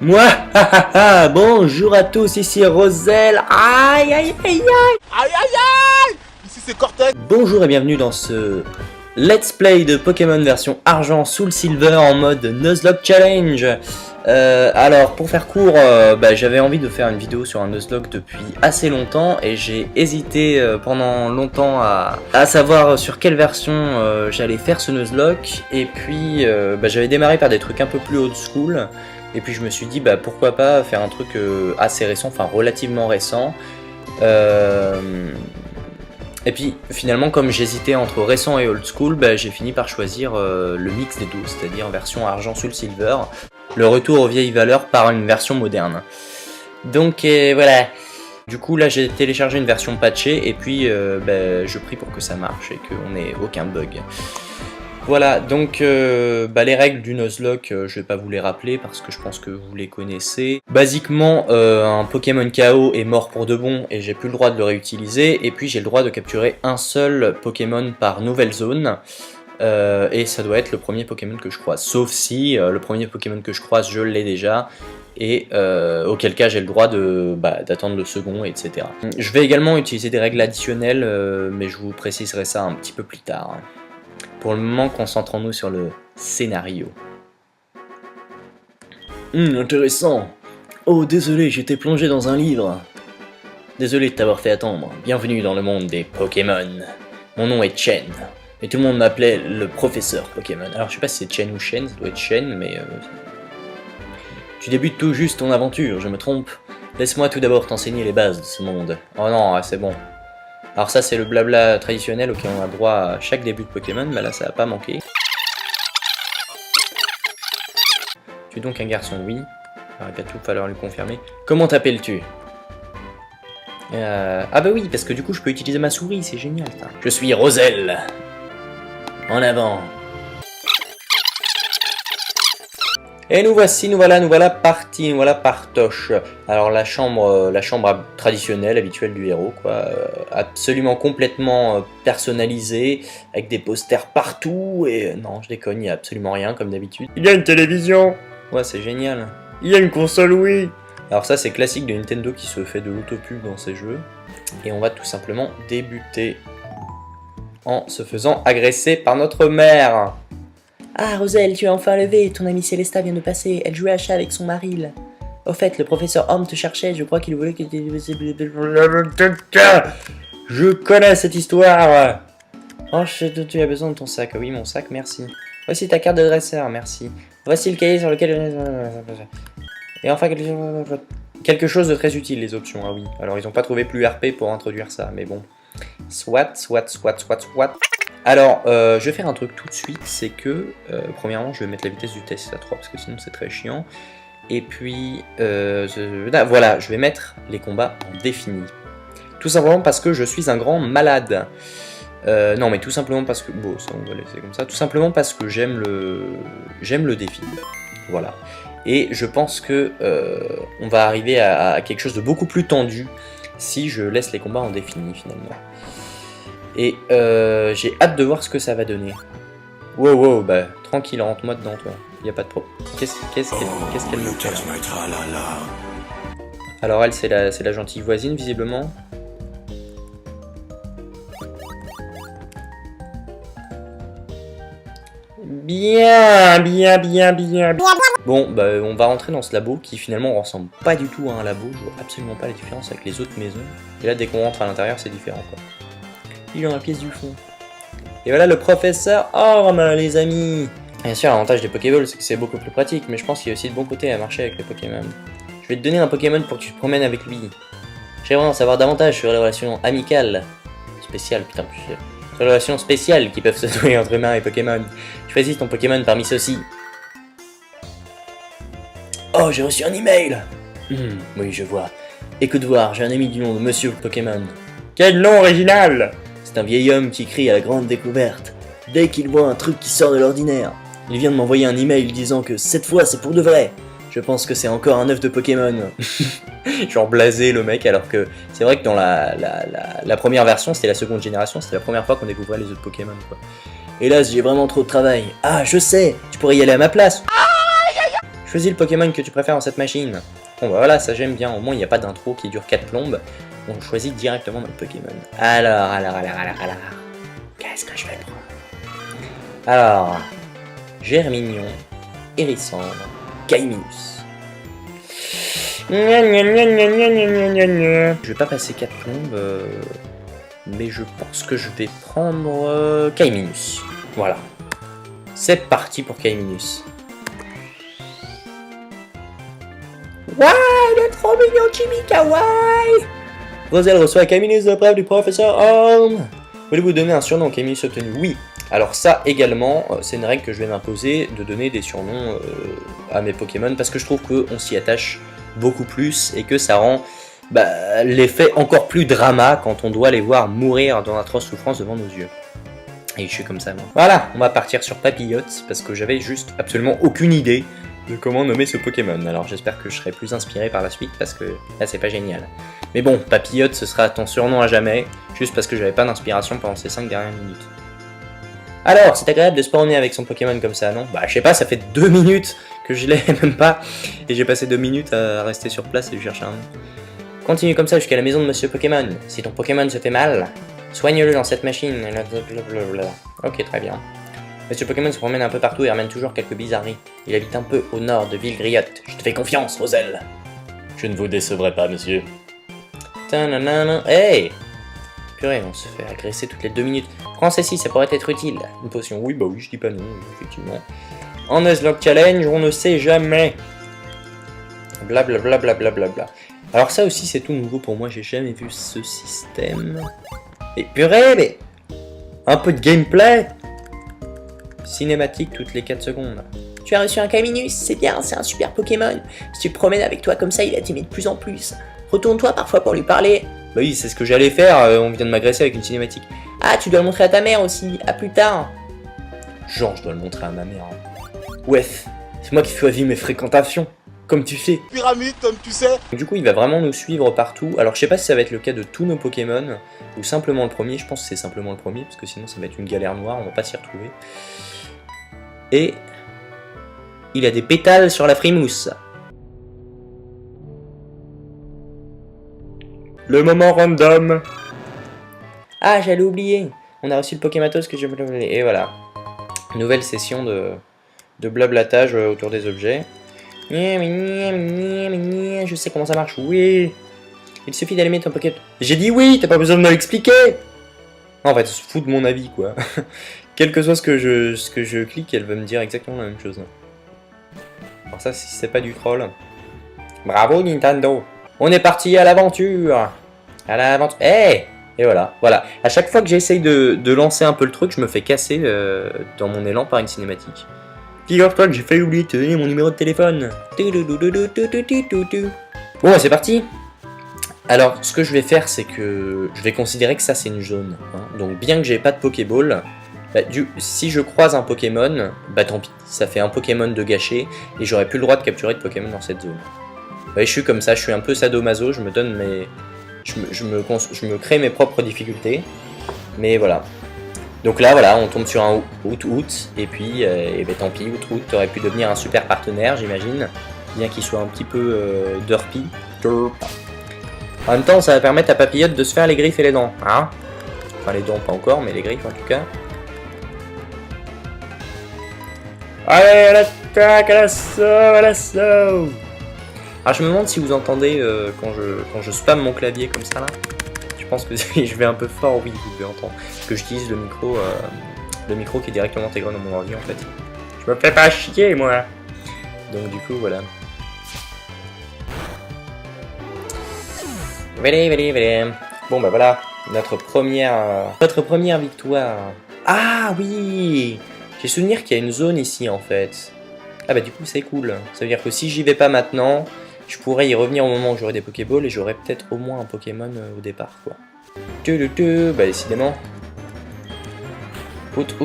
Moi, bonjour à tous, ici Roselle. Aïe, aïe, aïe, aïe. Aïe aïe aïe. Ici c'est Cortex. Bonjour et bienvenue dans ce Let's Play de Pokémon version Argent Soul Silver en mode Nuzlocke Challenge. Alors, pour faire court, j'avais envie de faire une vidéo sur un Nuzlocke depuis assez longtemps et j'ai hésité pendant longtemps à savoir sur quelle version j'allais faire ce Nuzlocke. Et puis, j'avais démarré par des trucs un peu plus old school. Et puis je me suis dit, pourquoi pas faire un truc assez récent, enfin relativement récent. Et puis finalement, comme j'hésitais entre récent et old school, j'ai fini par choisir le mix des deux, c'est-à-dire version argent soul silver, le retour aux vieilles valeurs par une version moderne. Donc voilà. Du coup là j'ai téléchargé une version patchée et puis je prie pour que ça marche et qu'on n'ait aucun bug. Voilà, donc les règles du Nuzlocke, je vais pas vous les rappeler parce que je pense que vous les connaissez. Basiquement, un Pokémon KO est mort pour de bon et j'ai plus le droit de le réutiliser. Et puis j'ai le droit de capturer un seul Pokémon par nouvelle zone. Et ça doit être le premier Pokémon que je croise. Sauf si le premier Pokémon que je croise, je l'ai déjà. Et auquel cas j'ai le droit d'attendre le second, etc. Je vais également utiliser des règles additionnelles, mais je vous préciserai ça un petit peu plus tard. Pour le moment, concentrons-nous sur le scénario. Intéressant. Oh, désolé, j'étais plongé dans un livre. Désolé de t'avoir fait attendre. Bienvenue dans le monde des Pokémon. Mon nom est Chen. Et tout le monde m'appelait le professeur Pokémon. Alors, je sais pas si c'est Chen ou Shen, ça doit être Chen, mais... Tu débutes tout juste ton aventure, je me trompe. Laisse-moi tout d'abord t'enseigner les bases de ce monde. Oh non, c'est bon. Alors ça c'est le blabla traditionnel auquel on a droit à chaque début de Pokémon, mais là ça va pas manquer. Tu es donc un garçon, oui. Alors il va tout falloir lui confirmer. Comment t'appelles-tu? Ah bah oui, parce que du coup je peux utiliser ma souris, c'est génial ça. Je suis Roselle. En avant. Et nous voilà partis, nous voilà partoche. Alors la chambre traditionnelle, habituelle du héros, quoi, absolument complètement personnalisée, avec des posters partout, et non, je déconne, il n'y a absolument rien comme d'habitude. Il y a une télévision. Ouais, c'est génial. Il y a une console Wii. Alors ça, c'est classique de Nintendo qui se fait de l'autopub dans ses jeux. Et on va tout simplement débuter en se faisant agresser par notre mère. Ah, Roselle, tu es enfin levée, ton amie Célesta vient de passer, elle jouait à chat avec son mari, là. Au fait, le professeur Homme te cherchait, je crois qu'il voulait que... Je connais cette histoire. Oh, tu as besoin de ton sac. Oui, mon sac, merci. Voici ta carte de dresseur, merci. Voici le cahier sur lequel... Et enfin, quelque chose de très utile, les options, ah oui. Alors, ils n'ont pas trouvé plus RP pour introduire ça, mais bon. Soit. Alors, je vais faire un truc tout de suite, c'est que, premièrement, je vais mettre la vitesse du test à 3, parce que sinon c'est très chiant. Et puis, voilà, je vais mettre les combats en défini. Tout simplement parce que je suis un grand malade. Non, mais tout simplement parce que... Bon, ça on va laisser comme ça. Tout simplement parce que j'aime le défi. Voilà. Et je pense que on va arriver à quelque chose de beaucoup plus tendu si je laisse les combats en défini, finalement. Et j'ai hâte de voir ce que ça va donner. Wow, tranquille, rentre-moi dedans, toi. Y a pas de problème. Qu'est-ce qu'elle me fait là? Alors elle, c'est la gentille voisine, visiblement. Bien. Bon, on va rentrer dans ce labo qui finalement ressemble pas du tout à un labo. Je vois absolument pas la différence avec les autres maisons. Et là, dès qu'on rentre à l'intérieur, c'est différent, quoi. Il est dans la pièce du fond. Et voilà le professeur Orme, les amis. Bien sûr, l'avantage des Pokéballs, c'est que c'est beaucoup plus pratique, mais je pense qu'il y a aussi de bons côtés à marcher avec les Pokémon. Je vais te donner un Pokémon pour que tu te promènes avec lui. J'aimerais en savoir davantage sur les relations amicales. Spéciales, putain, sur les relations spéciales qui peuvent se nouer entre humains et Pokémon. Choisis ton Pokémon parmi ceux-ci. Oh, j'ai reçu un email. Oui, je vois. Écoute voir, j'ai un ami du nom de Monsieur Pokémon. Quel nom original! C'est un vieil homme qui crie à la grande découverte, dès qu'il voit un truc qui sort de l'ordinaire. Il vient de m'envoyer un email disant que cette fois c'est pour de vrai. Je pense que c'est encore un œuf de Pokémon. Genre blasé le mec, alors que c'est vrai que dans la première version, c'était la seconde génération, c'était la première fois qu'on découvrait les œufs de Pokémon, quoi. Hélas, j'ai vraiment trop de travail. Ah, je sais, tu pourrais y aller à ma place. Choisis le Pokémon que tu préfères dans cette machine. Bon bah voilà, ça j'aime bien, au moins il n'y a pas d'intro qui dure 4 plombes. On choisit directement notre Pokémon. Alors... Qu'est-ce que je vais prendre? Alors... Germignon, Hérissandre, Caiminus. Je vais pas passer 4 plombes, mais je pense que je vais prendre Caiminus. Voilà. C'est parti pour Caiminus. Waouh, il est trop mignon, Chibi Kawaii! Roselle reçoit Caiminus de preuve du professeur Holm. Voulez-vous donner un surnom Caiminus obtenu? Oui. Alors ça également, c'est une règle que je vais m'imposer, de donner des surnoms à mes Pokémon, parce que je trouve qu'on s'y attache beaucoup plus, et que ça rend l'effet encore plus drama quand on doit les voir mourir dans d'atroces souffrances devant nos yeux. Et je suis comme ça, moi. Voilà, on va partir sur Papillote, parce que j'avais juste absolument aucune idée de comment nommer ce Pokémon. Alors j'espère que je serai plus inspiré par la suite, parce que là c'est pas génial. Mais bon, Papillote, ce sera ton surnom à jamais, juste parce que j'avais pas d'inspiration pendant ces 5 dernières minutes. Alors, c'est agréable de se promener avec son Pokémon comme ça, non? Bah je sais pas, ça fait 2 minutes que je l'ai même pas, et j'ai passé 2 minutes à rester sur place et lui chercher un nom. Continue comme ça jusqu'à la maison de Monsieur Pokémon. Si ton Pokémon se fait mal, soigne-le dans cette machine. Ok, très bien. Monsieur Pokémon se promène un peu partout et ramène toujours quelques bizarreries. Il habite un peu au nord de Villegriotte. Je te fais confiance, Roselle. Je ne vous décevrai pas, monsieur. Hey! Purée, on se fait agresser toutes les 2 minutes. Prends ceci, ça pourrait être utile. Une potion, oui, bah oui, je dis pas non, effectivement. En Nuzlocke Challenge, on ne sait jamais. Blablabla. Alors ça aussi, c'est tout nouveau pour moi, j'ai jamais vu ce système. Et purée, mais... un peu de gameplay. Cinématique toutes les 4 secondes. Tu as reçu un Caiminus, c'est bien, c'est un super Pokémon. Si tu te promènes avec toi comme ça, il va t'aimer de plus en plus. Retourne-toi parfois pour lui parler. Bah oui, c'est ce que j'allais faire, on vient de m'agresser avec une cinématique. Ah, tu dois le montrer à ta mère aussi, à plus tard. Genre, je dois le montrer à ma mère. Ouais, c'est moi qui choisis mes fréquentations, comme tu sais. Pyramide, comme tu sais. Du coup, il va vraiment nous suivre partout. Alors, je sais pas si ça va être le cas de tous nos Pokémon, ou simplement le premier. Je pense que c'est simplement le premier, parce que sinon ça va être une galère noire, on va pas s'y retrouver. Et... il a des pétales sur la frimousse. Le moment random. Ah, j'allais oublier. On a reçu le Pokématos que je voulais. Et voilà. Nouvelle session de blablatage autour des objets. Je sais comment ça marche. Oui. Il suffit d'allumer ton Pokémon. J'ai dit oui, t'as pas besoin de me l'expliquer. En fait, elle se fout de mon avis, quoi. Quel que soit ce que je clique, elle va me dire exactement la même chose. Alors ça, si c'est pas du troll. Bravo, Nintendo. On est parti à l'aventure. À l'aventure. Hey! Et voilà. À chaque fois que j'essaye de lancer un peu le truc, je me fais casser dans mon élan par une cinématique. Figure-toi que j'ai failli oublier de te donner mon numéro de téléphone. Bon, c'est parti. Alors, ce que je vais faire, c'est que je vais considérer que ça, c'est une zone. Hein. Donc, bien que j'ai pas de Pokéball, si je croise un Pokémon, bah tant pis. Ça fait un Pokémon de gâché et j'aurai plus le droit de capturer de Pokémon dans cette zone. Ouais, je suis comme ça, je suis un peu sadomaso, je me donne mes... Je me crée mes propres difficultés. Mais voilà. Donc là, voilà, on tombe sur un Out, et puis, ben, tant pis, Out aurait pu devenir un super partenaire, j'imagine. Bien qu'il soit un petit peu derpy. En même temps, ça va permettre à Papillote de se faire les griffes et les dents. Hein, enfin, les dents, pas encore, mais les griffes en tout cas. Allez, à l'attaque, à l'assaut. Alors je me demande si vous entendez quand je spamme mon clavier comme ça là. Je pense que si je vais un peu fort, oui vous devez entendre. Parce que j'utilise le micro qui est directement intégré dans mon ordi en fait. Je me fais pas chier moi. Donc du coup voilà. Allez. Bon bah voilà, notre première victoire. Ah oui, j'ai souvenir qu'il y a une zone ici en fait. Ah bah du coup c'est cool. Ça veut dire que si j'y vais pas maintenant, je pourrais y revenir au moment où j'aurai des Pokéballs et j'aurai peut-être au moins un Pokémon au départ quoi. Bah décidément.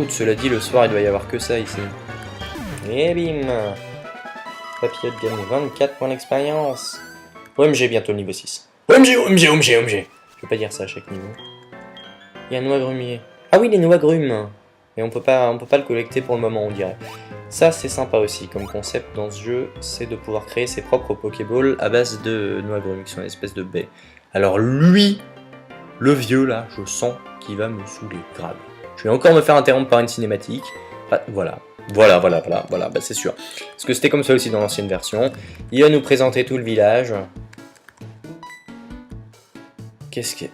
Cela dit, le soir il doit y avoir que ça ici. Et bim. Papillote gagne 24 points d'expérience. OMG, bientôt le niveau 6. OMG. Je peux pas dire ça à chaque niveau. Il y a un noix grumier. Ah oui, les noix grumes. Mais on peut pas le collecter pour le moment, on dirait. Ça c'est sympa aussi comme concept dans ce jeu, c'est de pouvoir créer ses propres Pokéballs à base de noix agrumes qui sont une espèce de baie. Alors lui, le vieux là, je sens qu'il va me saouler, grave. Je vais encore me faire interrompre par une cinématique. Ah, voilà, bah c'est sûr. Parce que c'était comme ça aussi dans l'ancienne version. Il va nous présenter tout le village. Qu'est-ce que...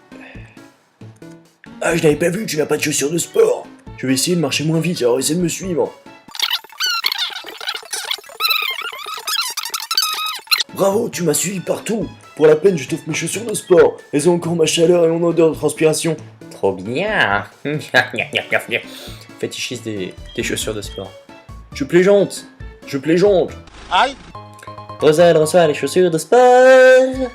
Ah, je n'avais pas vu, tu n'as pas de chaussures de sport. Je vais essayer de marcher moins vite, alors essaie de me suivre. Bravo, tu m'as suivi partout. Pour la peine, je t'offre mes chaussures de sport. Elles ont encore ma chaleur et mon odeur de transpiration. Trop bien. Fétichiste des chaussures de sport. Je plaisante. Aïe. Rosal reçoit les chaussures de sport.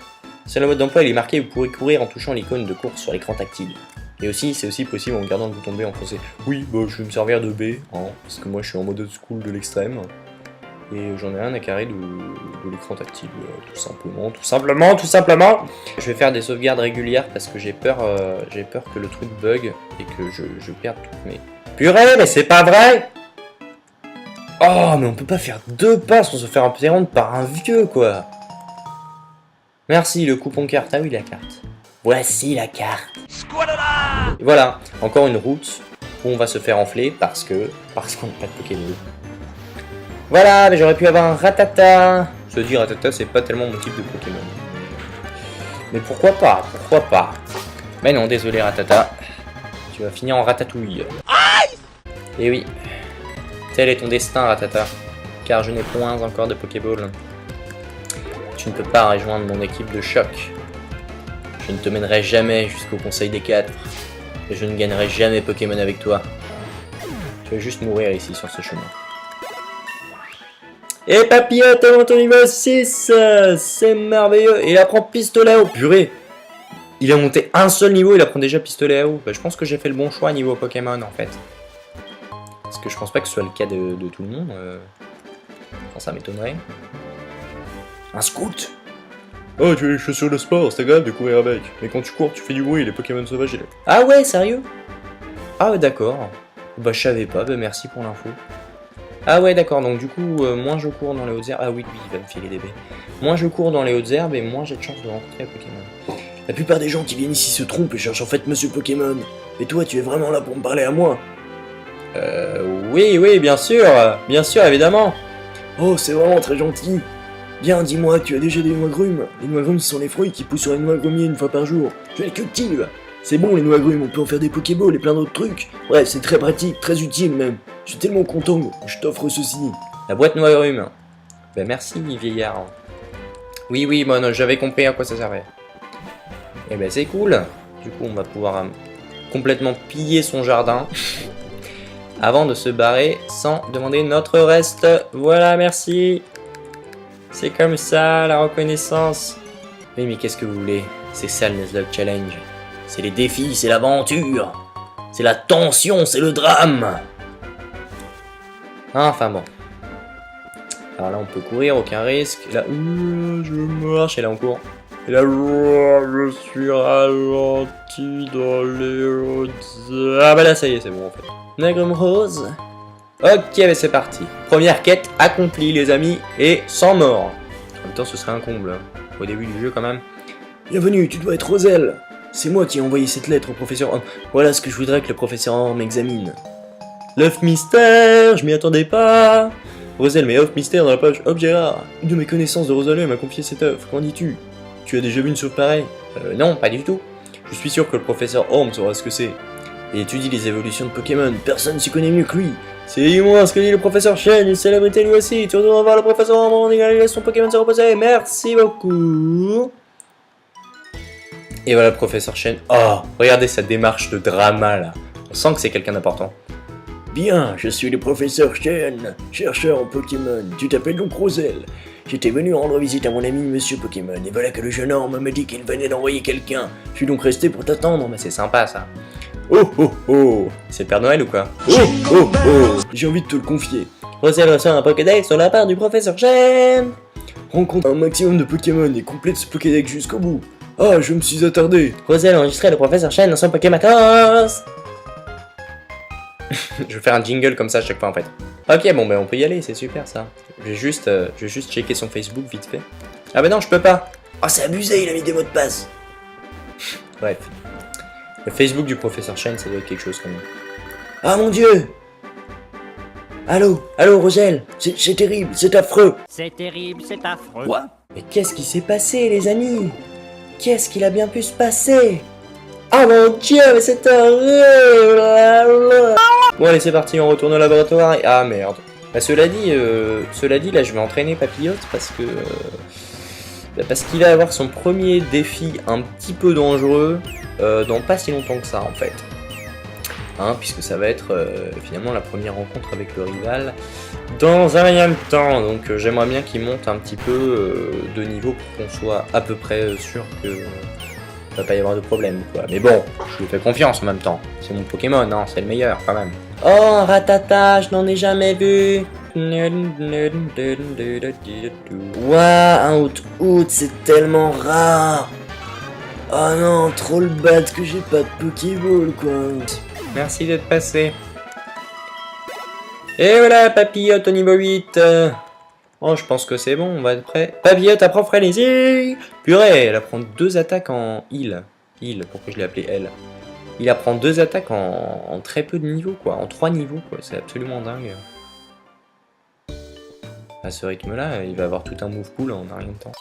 Sur le mode d'emploi, il est marqué, vous pourrez courir en touchant l'icône de course sur l'écran tactile. Et aussi, c'est aussi possible en gardant le bouton B enfoncé. Oui, bah je vais me servir de B, hein, parce que moi je suis en mode old school de l'extrême. Et j'en ai rien à carrer de l'écran tactile, tout simplement. Je vais faire des sauvegardes régulières parce que j'ai peur que le truc bug et que je perde toutes mes... Purée, mais c'est pas vrai! Oh, mais on peut pas faire 2 pas sans se faire interrompre par un vieux, quoi! Merci, le coupon carte. Ah oui, la carte. Voici la carte. Et voilà, encore une route où on va se faire enfler parce qu'on n'a pas de Pokémon. Voilà, mais j'aurais pu avoir un Rattata. Je te dis, Rattata, c'est pas tellement mon type de Pokémon. Mais pourquoi pas? Mais non, désolé, Rattata. Tu vas finir en ratatouille. Et oui, tel est ton destin, Rattata. Car je n'ai point encore de Pokéball. Tu ne peux pas rejoindre mon équipe de choc. Je ne te mènerai jamais jusqu'au Conseil des 4. Et je ne gagnerai jamais Pokémon avec toi. Tu vas juste mourir ici sur ce chemin. Et Papillote, t'as monté au niveau 6. C'est merveilleux. Et il apprend pistolet à eau. Purée. Il a monté un seul niveau, il apprend déjà pistolet à eau. Bah, je pense que j'ai fait le bon choix niveau Pokémon en fait. Parce que je pense pas que ce soit le cas de tout le monde. Enfin, ça m'étonnerait. Un scout. Oh, tu as les chaussures de sport, c'est agréable de courir avec. Mais quand tu cours, tu fais du bruit, les Pokémon sauvages, ils... Ah ouais, sérieux? Ah ouais, d'accord. Bah je savais pas, bah merci pour l'info. Ah ouais, d'accord, donc du coup, moins je cours dans les hautes herbes... Ah oui, lui, il va me filer des baies. Moins je cours dans les hautes herbes et moins j'ai de chance de rencontrer un Pokémon. La plupart des gens qui viennent ici se trompent et cherchent en fait Monsieur Pokémon. Et toi, tu es vraiment là pour me parler à moi? Oui, bien sûr, évidemment. Oh, c'est vraiment très gentil. Bien, dis-moi, tu as déjà des noix agrumes? Les noix agrumes, ce sont les fruits qui poussent sur les noix agrumiers une fois par jour. Je les cultive. C'est bon, les noix agrumes, on peut en faire des Pokéballs et plein d'autres trucs. Bref, c'est très pratique, très utile même. Je suis tellement content, je t'offre ceci. La boîte noix agrumes. Bah merci, vieillard. Oui, moi, non, j'avais compris à quoi ça servait. Et ben c'est cool. Du coup, on va pouvoir complètement piller son jardin. Avant de se barrer sans demander notre reste. Voilà, merci. C'est comme ça, la reconnaissance. Oui, mais qu'est-ce que vous voulez? C'est ça le Nuzlocke Challenge. C'est les défis, c'est l'aventure. C'est la tension, c'est le drame. Enfin bon. Alors là, on peut courir, aucun risque. Et là, je marche, et là, on court. Et là, je suis ralenti dans les hautes... Ah bah là, ça y est, c'est bon, en fait. Nagrum Rose. Ok, mais c'est parti. Première quête accomplie, les amis, et sans mort. En même temps, ce serait un comble, hein, au début du jeu, quand même. Bienvenue, tu dois être Rosel. C'est moi qui ai envoyé cette lettre au professeur Homme. Voilà ce que je voudrais que le professeur Homme m'examine. L'œuf mystère, je m'y attendais pas. Rosel, mais œuf mystère dans la page objet rare. Une de mes connaissances de Rosalie m'a confié cette œuf. Qu'en dis-tu? Tu as déjà vu une chose pareille? Non, pas du tout. Je suis sûr que le professeur Homme saura ce que c'est. Et étudie les évolutions de Pokémon. Personne s'y connaît mieux que lui. C'est moi ce que dit le professeur Chen, une célébrité lui aussi. Tu retournes voir le professeur Homme, on laisse son Pokémon se reposer. Merci beaucoup. Et voilà le professeur Chen. Oh, regardez sa démarche de drama là. On sent que c'est quelqu'un d'important. Bien, je suis le professeur Chen, chercheur en Pokémon. Tu t'appelles donc Rosel. J'étais venu rendre visite à mon ami Monsieur Pokémon, et voilà que le jeune homme m'a dit qu'il venait d'envoyer quelqu'un. Je suis donc resté pour t'attendre. Mais c'est sympa ça. Oh, c'est Père Noël ou quoi? Oh, j'ai envie de te le confier. Rosel reçoit un Pokédex sur la part du professeur Chen. Rencontre un maximum de Pokémon et complète ce Pokédex jusqu'au bout. Ah, je me suis attardé. Rosel a enregistré le professeur Chen dans son Pokématos. Je vais faire un jingle comme ça à chaque fois en fait. Ok, bon, ben on peut y aller, c'est super ça. Je vais juste checker son Facebook vite fait. Ah bah non, je peux pas. Oh, c'est abusé, il a mis des mots de passe. Bref. Le Facebook du professeur Shine, ça doit être quelque chose quand même. Ah mon dieu! Allô, Roselle, c'est terrible, c'est affreux. C'est terrible, c'est affreux. Quoi? Mais qu'est-ce qui s'est passé, les amis? Qu'est-ce qu'il a bien pu se passer? Ah mon dieu, mais c'est horrible! Bon allez, c'est parti, on retourne au laboratoire et... Ah merde. Bah, cela dit, là, je vais entraîner Papillote parce que... parce qu'il va avoir son premier défi un petit peu dangereux dans pas si longtemps que ça, en fait. Hein, puisque ça va être finalement la première rencontre avec le rival dans un rien de temps. Donc j'aimerais bien qu'il monte un petit peu de niveau pour qu'on soit à peu près sûr que va pas y avoir de problème, quoi. Mais bon, je lui fais confiance en même temps. C'est mon Pokémon, hein, c'est le meilleur quand même. Oh, un Rattata, je n'en ai jamais vu. Ouah, un out, c'est tellement rare. Oh non, trop le bad que j'ai pas de Pokéball, quoi. Merci d'être passé. Et voilà, Papillote au niveau 8. Oh, je pense que c'est bon, on va être prêt. Papillote apprend frénésie. Purée, elle apprend 2 attaques en heal. Heal, pourquoi je l'ai appelé elle? Il apprend 2 attaques en très peu de niveaux, quoi. En 3 niveaux, quoi. C'est absolument dingue. À ce rythme-là, il va avoir tout un move pool en un rien de temps.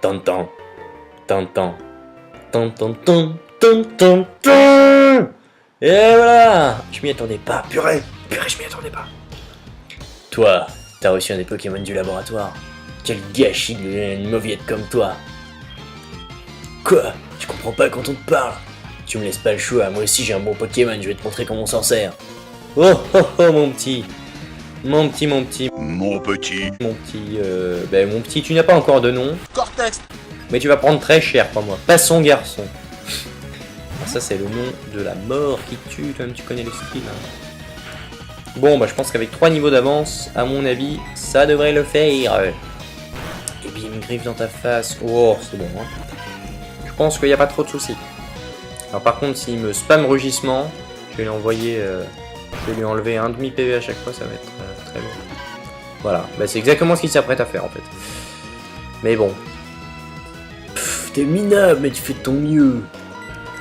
Tantan. Tantan. Tantan. Et voilà. Je m'y attendais pas, purée, je m'y attendais pas. Toi, t'as reçu un des Pokémon du laboratoire. Quel gâchis de une mauviette comme toi. Quoi? Tu comprends pas quand on te parle? Tu me laisses pas le choix, moi aussi j'ai un bon Pokémon, je vais te montrer comment on s'en sert. Oh oh oh mon petit. Mon petit. Mon petit. Mon petit, tu n'as pas encore de nom. Cortex. Mais tu vas prendre très cher pour moi. Passons garçon. Alors ça c'est le nom de la mort qui tue, toi-même tu connais le style. Hein. Bon bah je pense qu'avec 3 niveaux d'avance, à mon avis, ça devrait le faire. Et bim, griffe dans ta face. Oh c'est bon hein. Je pense qu'il n'y a pas trop de soucis. Alors par contre s'il me spam rugissement, je vais lui envoyer... je vais lui enlever un demi PV à chaque fois, ça va être très bon. Voilà, bah, c'est exactement ce qu'il s'apprête à faire en fait. Mais bon. T'es minable, mais tu fais de ton mieux.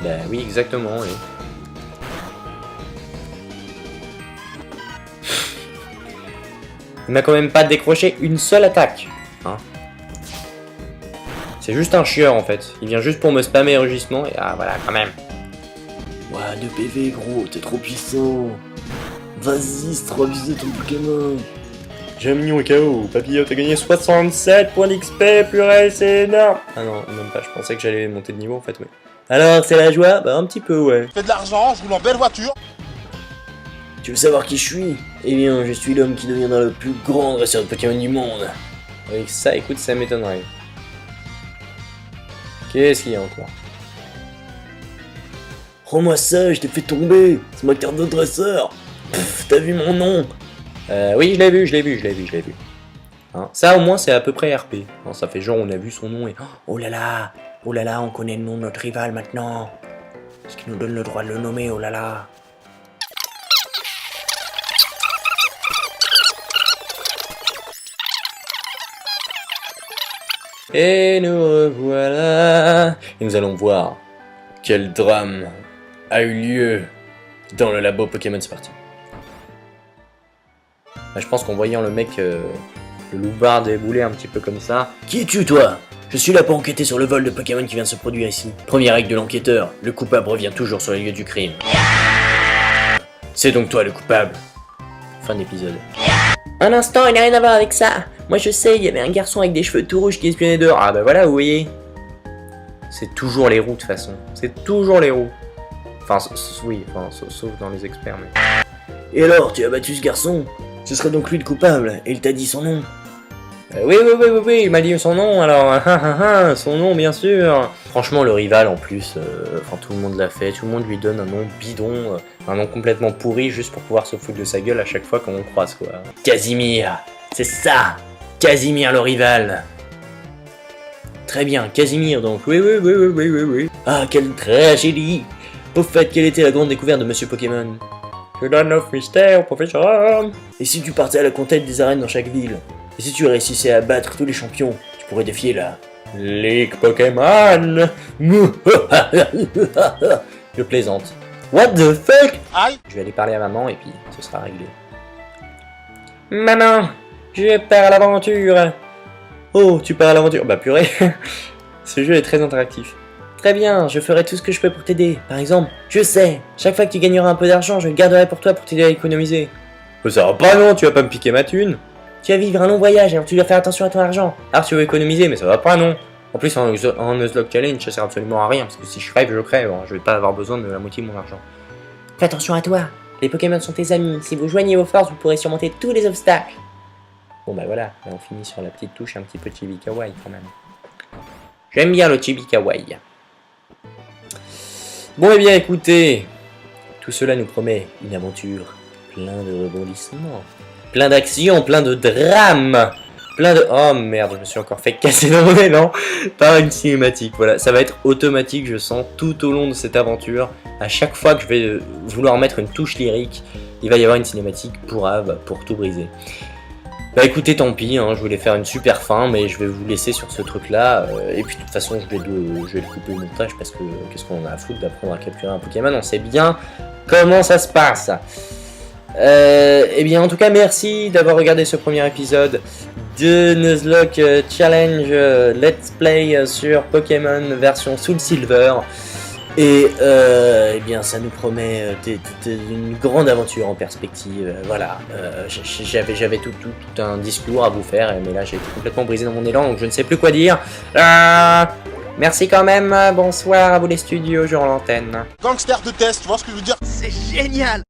Bah oui, exactement, oui. Il m'a quand même pas décroché une seule attaque. Hein. C'est juste un chieur en fait. Il vient juste pour me spammer rugissement et ah voilà quand même. Ouah, 2 PV gros, t'es trop puissant. Vas-y, c'est trop abusé ton Pokémon. J'ai un mignon KO, Papillote a gagné 67 points d'XP, purée, c'est énorme. Ah non, même pas, je pensais que j'allais monter de niveau en fait, ouais. Alors, c'est la joie? Bah un petit peu, ouais. Fais de l'argent, je roule en belle voiture. Tu veux savoir qui je suis? Eh bien, je suis l'homme qui deviendra le plus grand dresseur de Pokémon du monde. Avec ça, écoute, ça m'étonnerait. Qu'est-ce qu'il y a encore? Rends-moi ça, je t'ai fait tomber. C'est ma carte de dresseur. Pff, t'as vu mon nom? Oui, je l'ai vu. Hein, ça au moins c'est à peu près RP. Hein, ça fait genre on a vu son nom et... Oh là là, on connaît le nom de notre rival maintenant. Ce qui nous donne le droit de le nommer, oh là là. Et nous revoilà. Et nous allons voir quel drame a eu lieu dans le labo Pokémon. C'est parti. Bah, je pense qu'en voyant le mec, le loupard débouler un petit peu comme ça... Qui es-tu toi? Je suis là pour enquêter sur le vol de Pokémon qui vient de se produire ici. Première règle de l'enquêteur, le coupable revient toujours sur les lieux du crime. C'est donc toi le coupable. Fin d'épisode. Un instant, il n'a rien à voir avec ça. Moi je sais, il y avait un garçon avec des cheveux tout rouges qui espionnait dehors. Ah bah voilà, vous voyez. C'est toujours les roues de toute façon. C'est toujours les roues. Enfin, oui, enfin, sauf dans les experts, mais... Et alors, tu as battu ce garçon? Ce serait donc lui le coupable, et il t'a dit son nom. Oui, il m'a dit son nom, alors, son nom, bien sûr. Franchement, le rival, en plus, enfin, tout le monde l'a fait, tout le monde lui donne un nom bidon, un nom complètement pourri, juste pour pouvoir se foutre de sa gueule à chaque fois qu'on le croise, quoi. Casimir, c'est ça, Casimir le rival. Très bien, Casimir, donc, oui. Ah, quelle tragédie! Au fait, quelle était la grande découverte de Monsieur Pokémon? Je donne 9 mystères au professeur. Et si tu partais à la conquête des arènes dans chaque ville? Et si tu réussissais à battre tous les champions? Tu pourrais défier la Ligue Pokémon. Je plaisante. What the fuck? Aïe. Je vais aller parler à maman et puis ce sera réglé. Maman, je pars à l'aventure. Oh, tu pars à l'aventure. Bah purée. Ce jeu est très interactif. Très bien, je ferai tout ce que je peux pour t'aider. Par exemple, je sais, chaque fois que tu gagneras un peu d'argent, je le garderai pour toi pour t'aider à économiser. Ça va pas non, tu vas pas me piquer ma thune. Tu vas vivre un long voyage, alors tu dois faire attention à ton argent. Alors tu veux économiser, mais ça va pas non. En plus en Nuzlocke Challenge, ça sert absolument à rien, parce que si je crève, je crève. Je vais pas avoir besoin de la moitié de mon argent. Fais attention à toi, les Pokémon sont tes amis. Si vous joignez vos forces, vous pourrez surmonter tous les obstacles. Bon bah voilà, là, on finit sur la petite touche un petit peu chibi kawaii quand même. J'aime bien le chibi kawaii. Bon et bien écoutez, tout cela nous promet une aventure plein de rebondissements, plein d'actions, plein de drames, plein de... Oh merde, je me suis encore fait casser dans mon élan par une cinématique. Voilà, ça va être automatique, je sens, tout au long de cette aventure. À chaque fois que je vais vouloir mettre une touche lyrique, il va y avoir une cinématique pour tout briser. Bah écoutez, tant pis, hein, je voulais faire une super fin, mais je vais vous laisser sur ce truc-là. Et puis de toute façon, je vais le couper au montage parce que qu'est-ce qu'on a à foutre d'apprendre à capturer un Pokémon, on sait bien comment ça se passe. Et bien en tout cas, merci d'avoir regardé ce premier épisode de Nuzlocke Challenge Let's Play sur Pokémon version Soul Silver. Et eh bien ça nous promet une grande aventure en perspective. Voilà, j'avais tout un discours à vous faire, mais là j'ai été complètement brisé dans mon élan, donc je ne sais plus quoi dire. Merci quand même, bonsoir à vous les studios, je rends l'antenne. Gangster de test, tu vois ce que je veux dire? C'est génial.